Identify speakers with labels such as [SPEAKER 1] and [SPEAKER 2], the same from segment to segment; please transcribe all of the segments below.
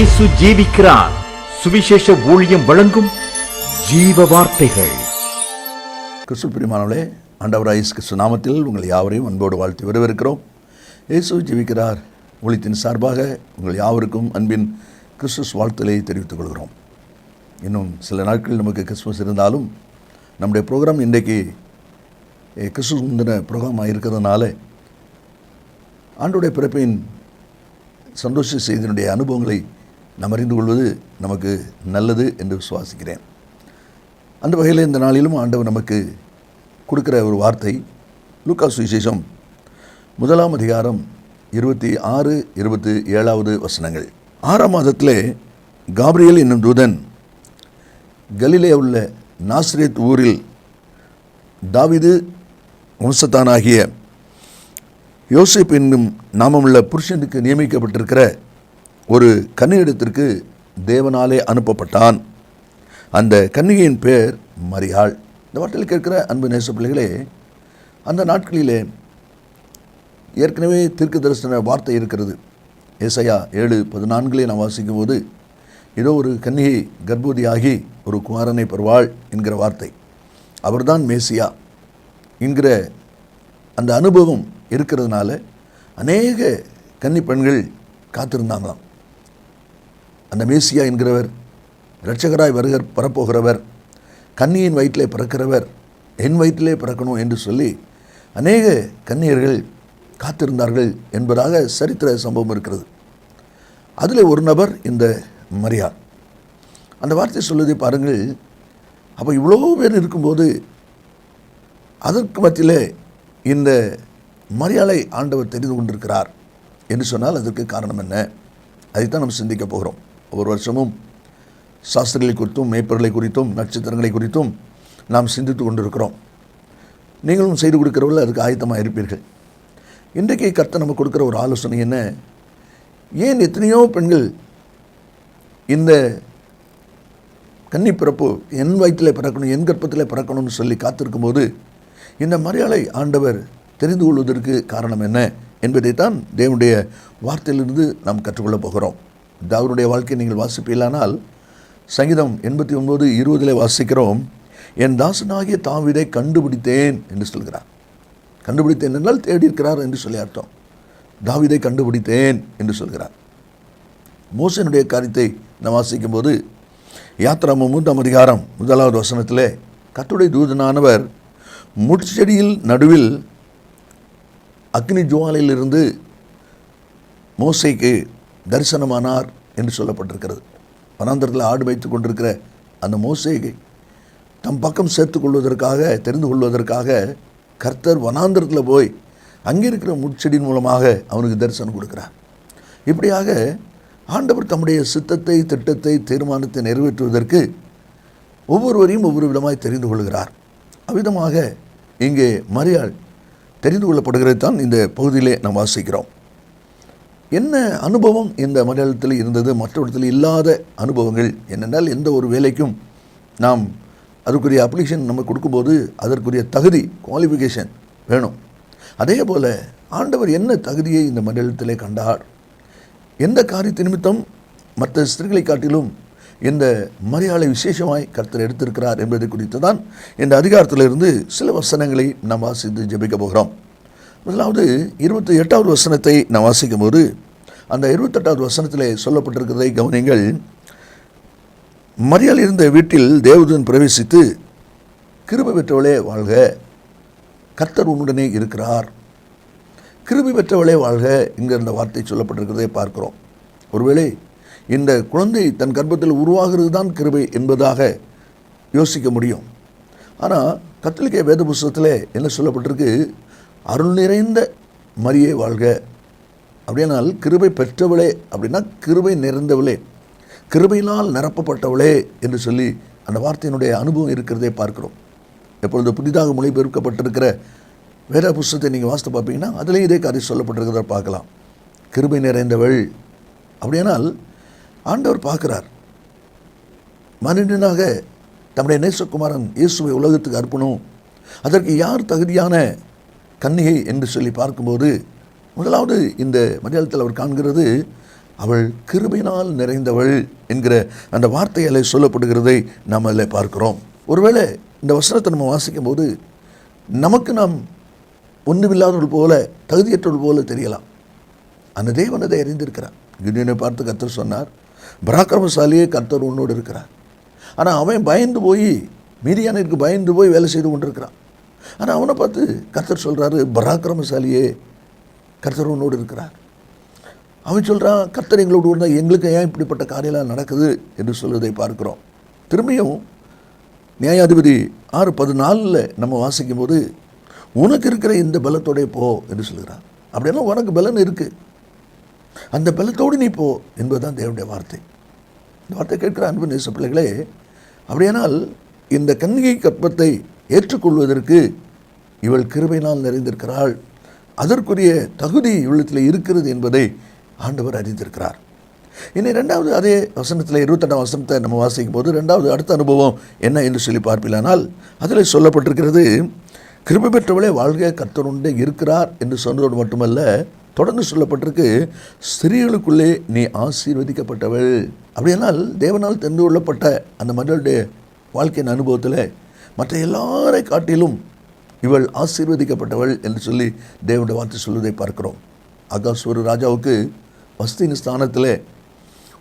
[SPEAKER 1] இயேசு ஜீவிக்கிறார். சுவிசேஷ ஊழியம் வழங்கும் ஜீவ வார்த்தைகள்.
[SPEAKER 2] கிறிஸ்து பிரியமானவர்களே, ஆண்டவராகிய இயேசு கிறிஸ்து நாமத்தில் உங்கள் யாவரையும் அன்போடு வாழ்த்தி வரவேற்கிறோம். இயேசு ஜீவிக்கிறார் ஊழியத்தின் சார்பாக உங்கள் யாவருக்கும் அன்பின் கிறிஸ்துமஸ் வாழ்த்துக்களை தெரிவித்துக் கொள்கிறோம். இன்னும் சில நாட்கள் நமக்கு கிறிஸ்துமஸ் இருந்தாலும் நம்முடைய ப்ரோக்ராம் இன்றைக்கு கிறிஸ்துமஸ் முந்தின ப்ரோக்ராமாக இருக்கிறதுனால ஆண்டோடைய பிறப்பின் சந்தோஷ செய்தியினுடைய அனுபவங்களை நாம் அறிந்து கொள்வது நமக்கு நல்லது என்று விசுவாசிக்கிறேன். அந்த வகையில் இந்த நாளிலும் ஆண்டவர் நமக்கு கொடுக்கிற ஒரு வார்த்தை லூக்கா சுவிசேஷம் 1 அதிகாரம் 26, 27 வசனங்கள். 6ஆம் மாதத்திலே காபிரியேல் என்னும் தூதன் கலிலே உள்ள நாசரேத் ஊரில் தாவீது வம்சத்தானாகிய யோசேப்பு என்னும் நாமமுள்ள புருஷனுக்கு நியமிக்கப்பட்டிருக்கிற ஒரு கன்னியிடத்திற்கு தேவனாலே அனுப்பப்பட்டான். அந்த கன்னிகையின் பேர் மரியாள். இந்த வார்த்தையில் கேட்கிற அன்பு நேச பிள்ளைகளே, அந்த நாட்களிலே ஏற்கனவே தீர்க்க தரிசன வார்த்தை இருக்கிறது. ஏசாயா 7:14 நாம் வாசிக்கும் போது, ஏதோ ஒரு கன்னிகை கர்ப்பவதியாகி ஒரு குமாரனை பெறுவாள் என்கிற வார்த்தை. அவர்தான் மேசியா என்கிற அந்த அனுபவம் இருக்கிறதுனால அநேக கன்னி பெண்கள் காத்திருந்தாங்களாம். அந்த மேசியா என்கிறவர் இரட்சகராய் வரப்போகிறவர், கன்னியின் வயிற்றிலே பிறக்கிறவர், என் வயிற்றிலே பிறக்கணும் என்று சொல்லி அநேக கன்னியர்கள் காத்திருந்தார்கள் என்பதாக சரித்திர சம்பவம் இருக்கிறது. அதில் ஒரு நபர் இந்த மரியாள். அந்த வார்த்தை சொல்வதை பாருங்கள். அப்போ இவ்வளோ பேர் இருக்கும்போது அதற்கு மத்தியில் இந்த மரியாளை ஆண்டவர் தெரிந்து கொண்டிருக்கிறார் என்று சொன்னால் அதற்கு காரணம் என்ன? அதைத்தான் நம்ம சிந்திக்க போகிறோம். ஒவ்வொரு வருஷமும் சாஸ்திரங்களை குறித்தும் மேய்ப்பர்களை குறித்தும் நட்சத்திரங்களை குறித்தும் நாம் சிந்தித்து கொண்டிருக்கிறோம். நீங்களும் செய்து கொடுக்கிறவர்கள் அதுக்கு ஆயத்தமாக இருப்பீர்கள். இன்றைக்கு கர்த்தர் நமக்கு கொடுக்குற ஒரு ஆலோசனை என்ன? ஏன் எத்தனையோ பெண்கள் இந்த கன்னிப்பிறப்பு என் வயிற்றில் பிறக்கணும், என் கர்ப்பத்தில் பிறக்கணும்னு சொல்லி காத்திருக்கும் போது இந்த மரியாளை ஆண்டவர் தெரிந்து கொள்வதற்கு காரணம் என்ன என்பதைத்தான் தேவனுடைய வார்த்தையிலிருந்து நாம் கற்றுக்கொள்ளப் போகிறோம். தாவீதுடைய வாழ்க்கையை நீங்கள் வாசிப்பீர்களானால் சங்கீதம் 89:20 வாசிக்கிறோம், என் தாசனாகிய தாவீதை கண்டுபிடித்தேன் என்று சொல்கிறார். கண்டுபிடித்தேன் என்றால் தேடி இருக்கிறார் என்று சொல்லி அர்த்தம். தாவீதை கண்டுபிடித்தேன் என்று சொல்கிறார். மோசேனுடைய காரியத்தை நாம் வாசிக்கும் போது யாத்திராகமம் 3 அதிகாரம் 1 வசனத்திலே கர்த்தருடைய தூதனானவர் முட்செடியில் நடுவில் அக்னி ஜுவாலையிலிருந்து மோசேக்கு தரிசனமானார் என்று சொல்லப்பட்டிருக்கிறது. வனாந்தரத்தில் ஆடு வைத்து கொண்டிருக்கிற அந்த மோசேயை தம் பக்கம் சேர்த்து கொள்வதற்காக, தெரிந்து கொள்வதற்காக கர்த்தர் வனாந்தரத்தில் போய் அங்கே இருக்கிற முட்செடியின் மூலமாக அவனுக்கு தரிசனம் கொடுக்கிறார். இப்படியாக ஆண்டவர் தம்முடைய சித்தத்தை, திட்டத்தை, தீர்மானத்தை நிறைவேற்றுவதற்கு ஒவ்வொருவரையும் ஒவ்வொரு விதமாய் தெரிந்து கொள்கிறார். அவ்விதமாக இங்கே மரியாள் தெரிந்து கொள்ளப்படுகிறது தான் இந்த பகுதியிலே நாம் வாசிக்கிறோம். என்ன அனுபவம் இந்த மரியாளத்தில் இருந்தது, மற்ற இடத்தில் இல்லாத அனுபவங்கள் என்னென்றால், எந்த ஒரு வேலைக்கும் நாம் அதுக்குரிய அப்ளிகேஷன் நம்ம கொடுக்கும்போது அதற்குரிய தகுதி, குவாலிஃபிகேஷன் வேணும். அதே போல் ஆண்டவர் என்ன தகுதியை இந்த மரியாளத்திலே கண்டார், எந்த காரியத்தை நிமித்தம் மற்ற ஸ்திரீகளை காட்டிலும் இந்த மரியாளை விசேஷமாய் கர்த்தர் எடுத்திருக்கிறார் என்பதை குறித்து தான் இந்த அதிகாரத்திலிருந்து சில வசனங்களை நாம் வாசித்து ஜெபிக்க போகிறோம். முதலாவது 28வது வசனத்தை நாம் வாசிக்கும் போது அந்த 28வது வசனத்திலே சொல்லப்பட்டிருக்கிறதை கவனிங்கள். மரியாள் இருந்த வீட்டில் தேவதூதன் பிரவேசித்து, கிருபை பெற்றவளே வாழ்க, கர்த்தர் உன்னுடனே இருக்கிறார். கிருபை பெற்றவளே வாழ்க என்கிற அந்த வார்த்தை சொல்லப்பட்டிருக்கிறதை பார்க்கிறோம். ஒருவேளை இந்த குழந்தை தன் கர்ப்பத்தில் உருவாகிறது தான் கிருபை என்பதாக யோசிக்க முடியும். ஆனால் கத்தோலிக்க வேத புஸ்தகத்தில் என்ன சொல்லப்பட்டிருக்கு? அருள் நிறைந்த மரியே வாழ்க. அப்படியானால் கிருபை பெற்றவளே அப்படின்னா கிருபை நிறைந்தவளே, கிருபையினால் நிரப்பப்பட்டவளே என்று சொல்லி அந்த வார்த்தையினுடைய அனுபவம் இருக்கிறதை பார்க்கிறோம். எப்பொழுது புதிதாக மொழிபெயர்க்கப்பட்டிருக்கிற வேத புஸ்தகத்தை நீங்கள் வாசித்து பார்ப்பீங்கன்னா அதிலே இதே காரியம் சொல்லப்பட்டிருக்கிறத பார்க்கலாம். கிருபை நிறைந்தவள். அப்படியானால் ஆண்டவர் பார்க்கிறார், மனிதனாக தம்முடைய நேசகுமாரன் இயேசுவை உலகத்துக்கு அர்ப்பணும், அதற்கு யார் தகுதியான கன்னிகை என்று சொல்லி பார்க்கும்போது முதலாவது இந்த மரியாளத்தில் அவர் காண்கிறது அவள் கிருபையினால் நிறைந்தவள் என்கிற அந்த வார்த்தையால் சொல்லப்படுகிறதை நாம் அதில் பார்க்கிறோம். ஒருவேளை இந்த வசனத்தை நம்ம வாசிக்கும் போது நமக்கு நாம் ஒன்றுமில்லாதவர்கள் போல, தகுதியற்றவர்கள் போல தெரியலாம். அந்த தேவன் அதை அறிந்திருக்கிறார். கிதியோனை பார்த்து கர்த்தர் சொன்னார், பராக்கிரமசாலியே கர்த்தர் உன்னோடு இருக்கிறார். ஆனால் அவன் பயந்து போய், மீதியானிற்கு பயந்து போய் வேலை செய்து கொண்டிருக்கிறான். ஆனால் அவனை பார்த்து கர்த்தர் சொல்கிறாரு, பராக்கிரமசாலியே கர்த்தர் உன்னோடு இருக்கிறார். அவன் சொல்கிறான், கர்த்தர் எங்களோடு இருந்தால் எங்களுக்கு ஏன் இப்படிப்பட்ட காரியெல்லாம் நடக்குது என்று சொல்வதை பார்க்கிறோம். திரும்பியும் நியாயாதிபதி 6:14 நம்ம வாசிக்கும் போது, உனக்கு இருக்கிற இந்த பலத்தோடே போ என்று சொல்கிறான். அப்படின்னா உனக்கு பலன் இருக்குது, அந்த பலத்தோடு நீ போ என்பதுதான் தேவனுடைய வார்த்தை. இந்த வார்த்தை கேட்கிற அன்பு நேச பிள்ளைகளே, அப்படியானால் இந்த கன்னிகை கற்பத்தை ஏற்றுக்கொள்வதற்கு இவள் கிருபையினால் நிறைந்திருக்கிறாள், அதற்குரிய தகுதி இவளத்தில் இருக்கிறது என்பதை ஆண்டவர் அறிந்திருக்கிறார். இனி ரெண்டாவது அதே வசனத்தில் 28ஆம் வசனத்தை நம்ம வாசிக்கும் போது ரெண்டாவது அடுத்த அனுபவம் என்ன என்று சொல்லி பார்ப்பிலானால் அதில் சொல்லப்பட்டிருக்கிறது, கிருபை பெற்றவளே வாழ்க கர்த்தருண்டே இருக்கிறார் என்று சொன்னதோடு மட்டுமல்ல, தொடர்ந்து சொல்லப்பட்டிருக்கு, ஸ்திரீகளுக்குள்ளே நீ ஆசீர்வதிக்கப்பட்டவள். அப்படியானால் தேவனால் தெரிந்து கொள்ளப்பட்ட அந்த மகளுடைய வாழ்க்கையின் அனுபவத்தில் மற்ற எல்லாரை காட்டிலும் இவள் ஆசீர்வதிக்கப்பட்டவள் என்று சொல்லி தேவனுடைய வார்த்தை சொல்வதை பார்க்கிறோம். ஆகாஷ் ஒரு ராஜாவுக்கு வஸ்தியின் ஸ்தானத்தில்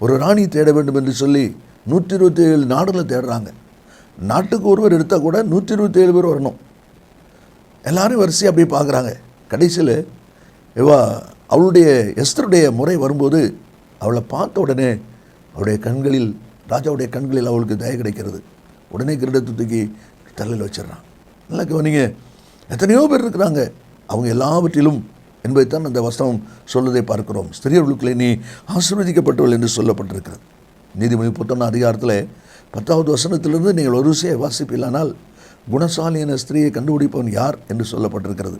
[SPEAKER 2] ஒரு ராணி தேட வேண்டும் என்று சொல்லி 127 நாடுகளை தேடுறாங்க. நாட்டுக்கு ஒருவர் எடுத்தால் கூட 127 பேர் வரணும். எல்லாரும் வரிசையாக அப்படி பார்க்குறாங்க. கடைசியில் அவளுடைய எஸ்தருடைய முறை வரும்போது அவளை பார்த்த உடனே அவளுடைய கண்களில், ராஜாவுடைய கண்களில் அவளுக்கு தயை கிடைக்கிறது. உடனே கிரீடத்தை தூக்கி தலையில் வச்சிடறான். நல்லா கவனிங்க, எத்தனையோ பேர் இருக்கிறாங்க, அவங்க எல்லாவற்றிலும் என்பதைத்தான் அந்த வசனம் சொல்வதை பார்க்கிறோம். ஸ்திரீகளுக்குள்ளே நீ ஆசீர்வதிக்கப்பட்டவள் என்று சொல்லப்பட்டிருக்கிறது. நீதிமொழி 31 அதிகாரத்தில் 10வது வசனத்திலிருந்து நீங்கள் ஒரு விஷயம் வாசிப்பில்லானால், குணசாலியான ஸ்திரீயை கண்டுபிடிப்பவன் யார் என்று சொல்லப்பட்டிருக்கிறது.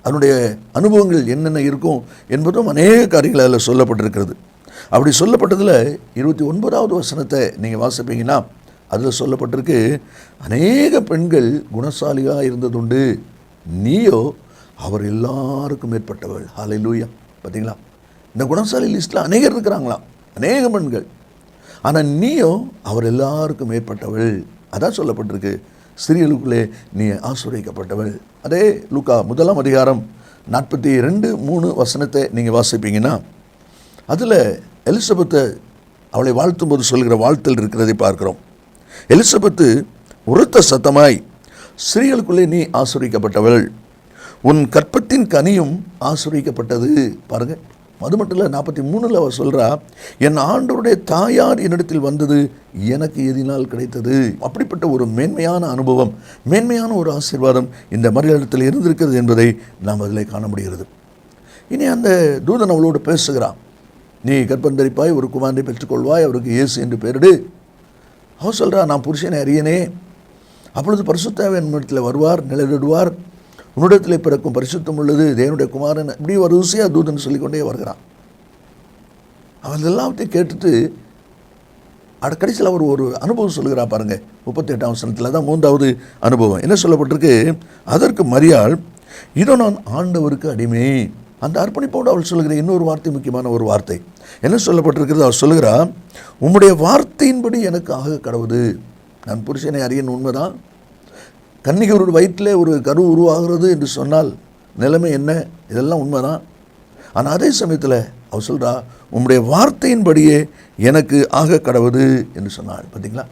[SPEAKER 2] அதனுடைய அனுபவங்கள் என்னென்ன இருக்கும் என்பதும் அநேக காரியங்கள் அதில் சொல்லப்பட்டிருக்கிறது. அப்படி சொல்லப்பட்டதில் 29வது வசனத்தை நீங்கள் வாசிப்பீங்கன்னா அதில் சொல்லப்பட்டிருக்கு, அநேக பெண்கள் குணசாலியாக இருந்ததுண்டு, நீயோ அவர் எல்லாருக்கும் மேற்பட்டவள். ஹல்லேலூயா. பார்த்தீங்களா, இந்த குணசாலி லிஸ்ட்டில் அநேகர் இருக்கிறாங்களாம், அநேக பெண்கள். ஆனால் நீயோ அவர் எல்லாருக்கும் மேற்பட்டவள். அதான் சொல்லப்பட்டிருக்கு, ஸ்திரீகளுக்குள்ளே நீ ஆசீர்வதிக்கப்பட்டவள். அதே லூக்கா 1ஆம் அதிகாரம் 42:3 வசனத்தை நீங்கள் வாசிப்பீங்கன்னா அதில் எலிசபெத்தை அவளை வாழ்த்தும் போது சொல்கிற வாழ்த்தல் இருக்கிறதை பார்க்கிறோம். எலிசபெத்து உரத்த சத்தமாய், ஸ்திரீகளுக்குள்ளே நீ ஆசீர்வதிக்கப்பட்டவள், உன் கற்பத்தின் கனியும் ஆசீர்வதிக்கப்பட்டது. பாருங்க, அது மட்டும் இல்லை, 43 அவர் சொல்கிறா, என் ஆண்டவருடைய தாயார் என்னிடத்தில் வந்தது எனக்கு எதினால் கிடைத்தது. அப்படிப்பட்ட ஒரு மேன்மையான அனுபவம், மேன்மையான ஒரு ஆசீர்வாதம் இந்த மரியாதத்தில் இருந்திருக்கிறது என்பதை நாம் அதில் காண முடிகிறது. இனி அந்த தூதன் அவளோடு பேசுகிறான், நீ கற்பந்தரிப்பாய் ஒரு குமாரனை பெற்றுக்கொள்வாய், அவருக்கு இயேசு என்று பெயரிடு. அவன் சொல்கிறா, நான் புருஷனை அறியனே, அப்பொழுது பரிசுத்தாவின் என்னிடத்தில் வருவார், நிழலிடுவார், உன்னிடத்தில் பிறக்கும் பரிசுத்தம் உள்ளது தேவனுடைய குமாரன். இப்படி ஒரு ருசியாக தூதன் சொல்லிக்கொண்டே வருகிறான். அவன் எல்லாத்தையும் கேட்டுட்டு கடைசியில் அவர் ஒரு அனுபவம் சொல்லுகிறா பாருங்க. 38ஆம் வசனத்தில் தான் 3வது அனுபவம் என்ன சொல்லப்பட்டிருக்கு, அதற்கு மரியாள், இதோ நான் ஆண்டவருக்கு அடிமை. அந்த அர்ப்பணிப்போடு அவள் சொல்லுகிற இன்னொரு வார்த்தை, முக்கியமான ஒரு வார்த்தை என்ன சொல்லப்பட்டிருக்கிறது, அவள் சொல்லுகிறா, உம்முடைய வார்த்தையின்படி எனக்கு ஆக கடவுது. நான் புருஷனை அறியன், உண்மைதான். கன்னிகருடைய வயிற்றில் ஒரு கரு உருவாகிறது என்று சொன்னால் நிலைமை என்ன, இதெல்லாம் உண்மைதான். ஆனால் அதே சமயத்தில் அவள் சொல்கிறா, உம்முடைய வார்த்தையின்படியே எனக்கு ஆக கடவுது என்று சொன்னாள். பார்த்தீங்களா,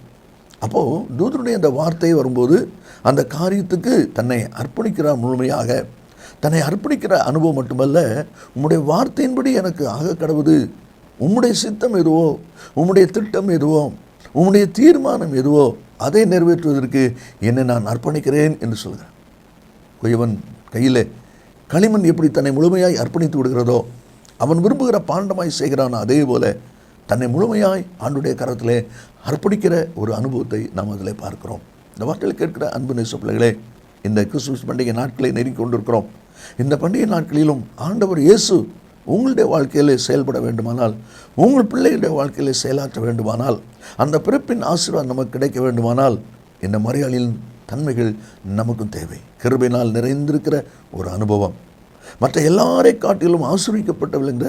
[SPEAKER 2] அப்போது தூதனுடைய அந்த வார்த்தை வரும்போது அந்த காரியத்துக்கு தன்னை அர்ப்பணிக்கிறார், முழுமையாக தன்னை அர்ப்பணிக்கிற அனுபவம் மட்டுமல்ல, உம்முடைய வார்த்தையின்படி எனக்கு ஆக கடவுது, உம்முடைய சித்தம் எதுவோ, உம்முடைய திட்டம் எதுவோ, உம்முடைய தீர்மானம் எதுவோ அதை நிறைவேற்றுவதற்கு என்னை நான் அர்ப்பணிக்கிறேன் என்று சொல்கிறேன். குயவன் கையில் களிமண் எப்படி தன்னை முழுமையாய் அர்ப்பணித்து விடுகிறதோ, அவன் விரும்புகிற பாண்டமாய் செய்கிறான், அதே போல தன்னை முழுமையாய் ஆண்டுடைய கரத்திலே அர்ப்பணிக்கிற ஒரு அனுபவத்தை நாம் அதில் பார்க்கிறோம். இந்த வார்த்தையில் கேட்கிற அன்பு நேச பிள்ளைகளே, இந்த கிறிஸ்துமஸ் பண்டிகை நாட்களை நெருங்கி கொண்டிருக்கிறோம். இந்த பண்டிகை நாட்களிலும் ஆண்டவர் இயேசு உங்களுடைய வாழ்க்கையிலே செயல்பட வேண்டுமானால், உங்கள் பிள்ளைகளுடைய வாழ்க்கையிலே செயலாற்ற வேண்டுமானால், அந்த பிறப்பின் ஆசீர்வாதம் நமக்கு கிடைக்க வேண்டுமானால், இந்த மரியாளின் தன்மைகள் நமக்கும் தேவை. கிருபையினால் நிறைந்திருக்கிற ஒரு அனுபவம், மற்ற எல்லாரை காட்டிலும் ஆசீர்வதிக்கப்பட்டவள் என்ற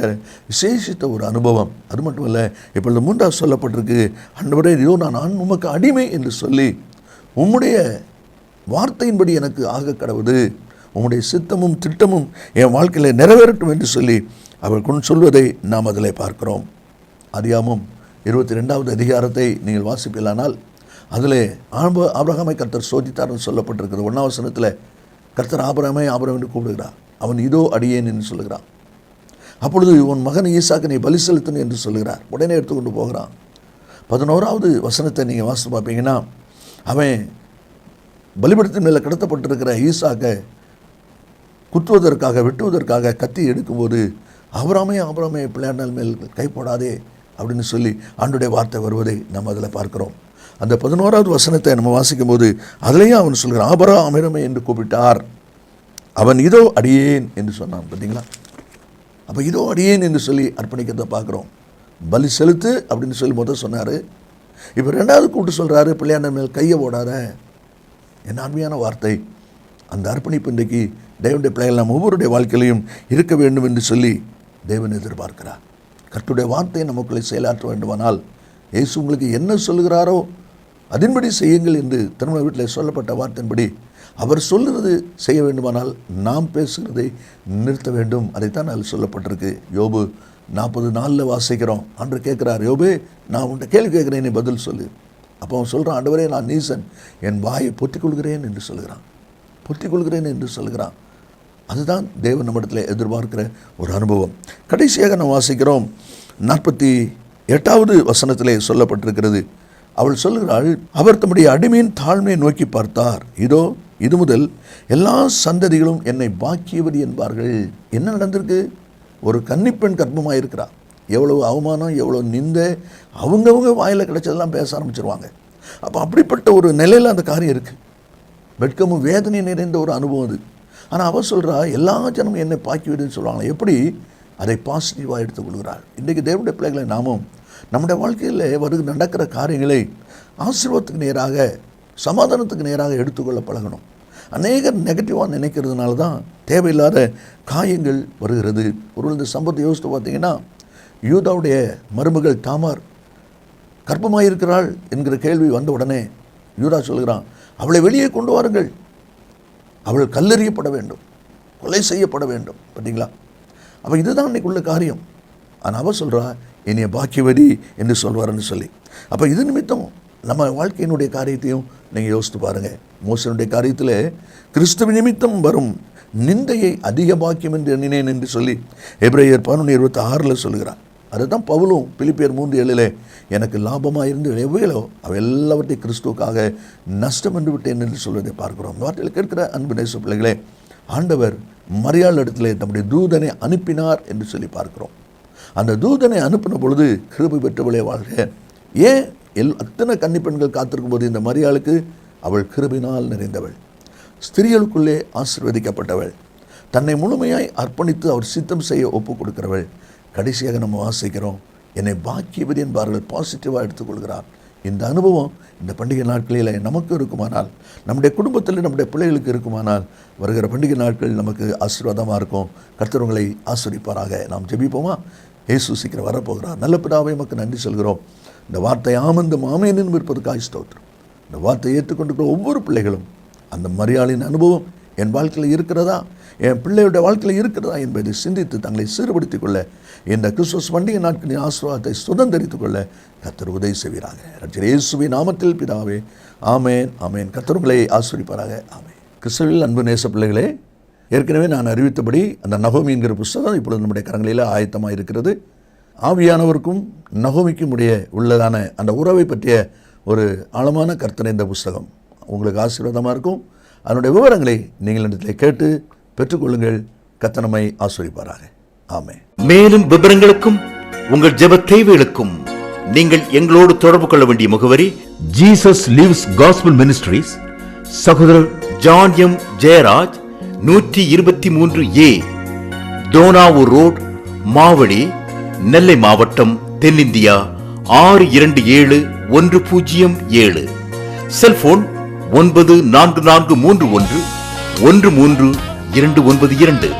[SPEAKER 2] விசேஷித்த ஒரு அனுபவம். அது மட்டுமல்ல, இப்பொழுது 3 சொல்லப்பட்டிருக்கு, ஆண்டவரே இதோ நான் உமக்கு அடிமை என்று சொல்லி உம்முடைய வார்த்தையின்படி எனக்கு ஆக கடவுது, உம்முடைய சித்தமும் திட்டமும் என் வாழ்க்கையில் நிறைவேறட்டும் என்று சொல்லி அவள் கொண்டு சொல்வதை நாம் அதில் பார்க்கிறோம். ஆதியாகமம் 22வது அதிகாரத்தை நீங்கள் வாசிப்பீர்களானால் அதில் ஆபிரகாமை கர்த்தர் சோதித்தார்னு சொல்லப்பட்டிருக்கிறது. 1ஆம் வசனத்தில் கர்த்தர் ஆபிரகாமை என்று கூப்பிடுகிறார். அவன் இதோ அடியேன் என்று சொல்லுகிறான். அப்பொழுது உன் மகன் ஈசாக்கு நீ பலி செலுத்தணும் என்று சொல்லுகிறார். உடனே எடுத்துக்கொண்டு போகிறான். 11வது வசனத்தை நீங்கள் வாசித்து பார்ப்பீங்கன்னா, அவன் பலிபீடத்தின் மேலே கடத்தப்பட்டிருக்கிற ஈசாக்கை குத்துவதற்காக வெட்டுவதற்காக கத்தி எடுக்கும்போது ஆபிரகாமே பிள்ளையாண்டால் மேல் கை போடாதே அப்படின்னு சொல்லி ஆண்டுடைய வார்த்தை வருவதை நம்ம அதில் பார்க்கிறோம். அந்த 11வது வசனத்தை நம்ம வாசிக்கும் போது அதுலேயும் அவன் சொல்கிறான், ஆபிரகாமே என்று கூப்பிட்டார். அவன் இதோ அடியேன் என்று சொன்னான். பார்த்தீங்களா? அப்போ இதோ அடியேன் என்று சொல்லி அர்ப்பணிக்கிறத பார்க்குறோம். பலி செலுத்து அப்படின்னு சொல்லி முதல் சொன்னார். இப்போ 2வது கூப்பிட்டு சொல்கிறாரு, பிள்ளையாண்ட மேல் கையை போடாத. என் அருமையான வார்த்தை. அந்த அர்ப்பணிப்பு இன்றைக்கு தேவனுடைய பிள்ளைகள் நாம் ஒவ்வொருடைய வாழ்க்கையிலையும் இருக்க வேண்டும் என்று சொல்லி தேவன் எதிர்பார்க்கிறார். கர்த்தருடைய வார்த்தையை நமக்குள்ளே செயலாற்ற வேண்டுமானால் இயேசு உங்களுக்கு என்ன சொல்லுகிறாரோ அதன்படி செய்யுங்கள் என்று திருமண வீட்டில் சொல்லப்பட்ட வார்த்தையின்படி அவர் சொல்லுறது செய்ய வேண்டுமானால் நாம் பேசுகிறதை நிறுத்த வேண்டும். அதைத்தான் அதில் சொல்லப்பட்டிருக்கு. யோபு 40:4 வாசிக்கிறோம். ஆண்டவர் கேட்குறார், யோபே நான் உன்கிட்ட கேள்வி கேட்குறேன், நீ பதில் சொல்லு. அப்போ அவன் சொல்கிறான், ஆண்டவரே நான் நீசன், என் வாயை பொத்திக்கொள்கிறேன் என்று சொல்லுகிறான். அதுதான் தேவன் நம்மிடத்தில் எதிர்பார்க்கிற ஒரு அனுபவம். கடைசியாக நாம் வாசிக்கிறோம் 48வது வசனத்திலே சொல்லப்பட்டிருக்கிறது. அவள் சொல்லுகிறாள், அவர் தம்முடைய அடிமையின் தாழ்மையை நோக்கி பார்த்தார். இதோ இது முதல் எல்லா சந்ததிகளும் என்னை பாக்கியவதி என்பார்கள். என்ன நடந்திருக்கு? ஒரு கன்னிப்பெண் கர்ப்பமாக இருக்கிறார். எவ்வளவு அவமானம், எவ்வளோ நிந்தை, அவங்கவுங்க வாயில் கிடைச்சதெல்லாம் பேச ஆரம்பிச்சிருவாங்க. அப்போ அப்படிப்பட்ட ஒரு நிலையில் அந்த காரியம் இருக்குது. வெட்கமும் வேதனை நிறைந்த ஒரு அனுபவம் அது. ஆனால் அவள் சொல்கிறா, எல்லா ஜனமும் என்னை பாக்கிவிடுன்னு சொல்லுவாங்க. எப்படி அதை பாசிட்டிவாக எடுத்துக்கொள்கிறாள். இன்றைக்கு தேவனுடைய பிள்ளைகளை நாமும் நம்முடைய வாழ்க்கையில் நடக்கிற காரியங்களை ஆசீர்வாதத்துக்கு நேராக, சமாதானத்துக்கு நேராக எடுத்துக்கொள்ள பழகணும். அநேகர் நெகட்டிவாக நினைக்கிறதுனால தான் தேவையில்லாத காயங்கள் வருகிறது. ஒரு இந்த சம்பவத்தை யோசித்து பார்த்தீங்கன்னா, யூதாவுடைய மருமகள் தாமார் கர்ப்பமாக இருக்கிறாள் என்கிற கேள்வி வந்த உடனே யூதா சொல்கிறான், அவளை வெளியே கொண்டு வாருங்கள், அவள் கல்லெறியப்பட வேண்டும், கொலை செய்யப்பட வேண்டும். பார்த்தீங்களா? அப்போ இதுதான் இன்றைக்குள்ள காரியம். ஆனால் அவள் சொல்கிறா, என்னைய பாக்கியவதி என்று சொல்வார்னு சொல்லி. அப்போ இது நிமித்தம் நம்ம வாழ்க்கையினுடைய காரியத்தையும் நீங்கள் யோசித்து பாருங்கள். மோசனுடைய காரியத்தில் கிறிஸ்துவ நிமித்தம் வரும் நிந்தையை அதிக பாக்கியம் என்று எண்ணினேன் என்று சொல்லி எபிரேயர் 11:26 சொல்கிறார். அதை தான் பவுலும் பிலிப்பியர் 3:7 எனக்கு லாபமாக இருந்து எவ்வளோ அவ எல்லாவற்றையும் கிறிஸ்துவுக்காக நஷ்டம் என்று விட்டேன் என்று சொல்வதை பார்க்கிறோம். வார்த்தையில் கேட்கிற அன்பு நேச பிள்ளைகளே, ஆண்டவர் மரியாள் இடத்துல தம்முடைய தூதனை அனுப்பினார் என்று சொல்லி பார்க்கிறோம். அந்த தூதனை அனுப்பின பொழுது கிருபை பெற்றவளே வாழ்க. ஏன் அத்தனை கன்னிப்பெண்கள் காத்திருக்கும் போது இந்த மரியாளுக்கு அவள் கிருபையினால் நிறைந்தவள், ஸ்திரீகளுக்குள்ளே ஆசீர்வதிக்கப்பட்டவள், தன்னை முழுமையாய் அர்ப்பணித்து அவர் சித்தம் செய்ய ஒப்பு கொடுக்கிறவள். கடைசியாக நம்ம வாசிக்கிறோம், என்னை பாக்கியவதி என்பார்கள் பாசிட்டிவாக எடுத்துக்கொள்கிறார். இந்த அனுபவம் இந்த பண்டிகை நாட்களில் நமக்கு இருக்குமானால், நம்முடைய குடும்பத்தில் நம்முடைய பிள்ளைகளுக்கு இருக்குமானால், வருகிற பண்டிகை நாட்கள் நமக்கு ஆசீர்வாதமாக இருக்கும். கர்த்தர் உங்களை ஆசீர்வதிப்பாராக. நாம் ஜெபிப்போமா? இயேசு சீக்கிரம் வரப்போகிறார். நல்ல பிதாவே உமக்கு நன்றி சொல்கிறோம். இந்த வார்த்தை ஆமந்தும் ஆமேனும் இருப்பதற்காக ஸ்தோத்திரம். இந்த வார்த்தையை ஏற்றுக்கொண்டிருக்கிற ஒவ்வொரு பிள்ளைகளும் அந்த மரியாளின் அனுபவம் என் வாழ்க்கையில் இருக்கிறதா, என் பிள்ளையுடைய வாழ்க்கையில் இருக்கிறதா என்பதை சிந்தித்து தங்களை சீர்படுத்திக் கொள்ள, இந்த கிறிஸ்துமஸ் பண்டிகை நாட்களின் ஆசீர்வாதத்தை சுதந்திரித்துக் கொள்ள கர்த்தர் உதவி செய்வீராக. ரட்சகர் இயேசுவின் நாமத்தில் பிதாவே, ஆமேன் ஆமேன். கர்த்தர் உங்களை ஆசீர்வதிப்பாராக. ஆமேன். கிறிஸ்துவில் அன்பு நேச பிள்ளைகளே, ஏற்கனவே நான் அறிவித்தபடி அந்த நகோமி என்கிற புஸ்தகம் இப்பொழுது நம்முடைய கரங்களில் ஆயத்தமாக இருக்கிறது. ஆவியானவருக்கும் நகோமிக்கும் உள்ளதான அந்த உறவை பற்றிய ஒரு ஆழமான கர்த்தனை இந்த புஸ்தகம் உங்களுக்கு ஆசீர்வாதமாக இருக்கும். அதனுடைய விவரங்களை நீங்கள் இடத்தில் கேட்டு பெற்றுக்கொள்ளுங்கள். கர்த்தர் நம்மை ஆசீர்வதிப்பாராக. ஆமென்.
[SPEAKER 1] மேலும் விவரங்களுக்கும் உங்கள் ஜெப தேவைகளுக்கும் நீங்கள் எங்களோடு தொடர்பு கொள்ள வேண்டிய முகவரி ஜீசஸ் லிவ்ஸ் காஸ்பல் மினிஸ்ட்ரீஸ், சகோதரர் John M Jeyaraj, 123A Dhonavur road, Mavadi, Nellai மாவட்டம், தென்னிந்தியா 627107. செல்போன் 9443113292.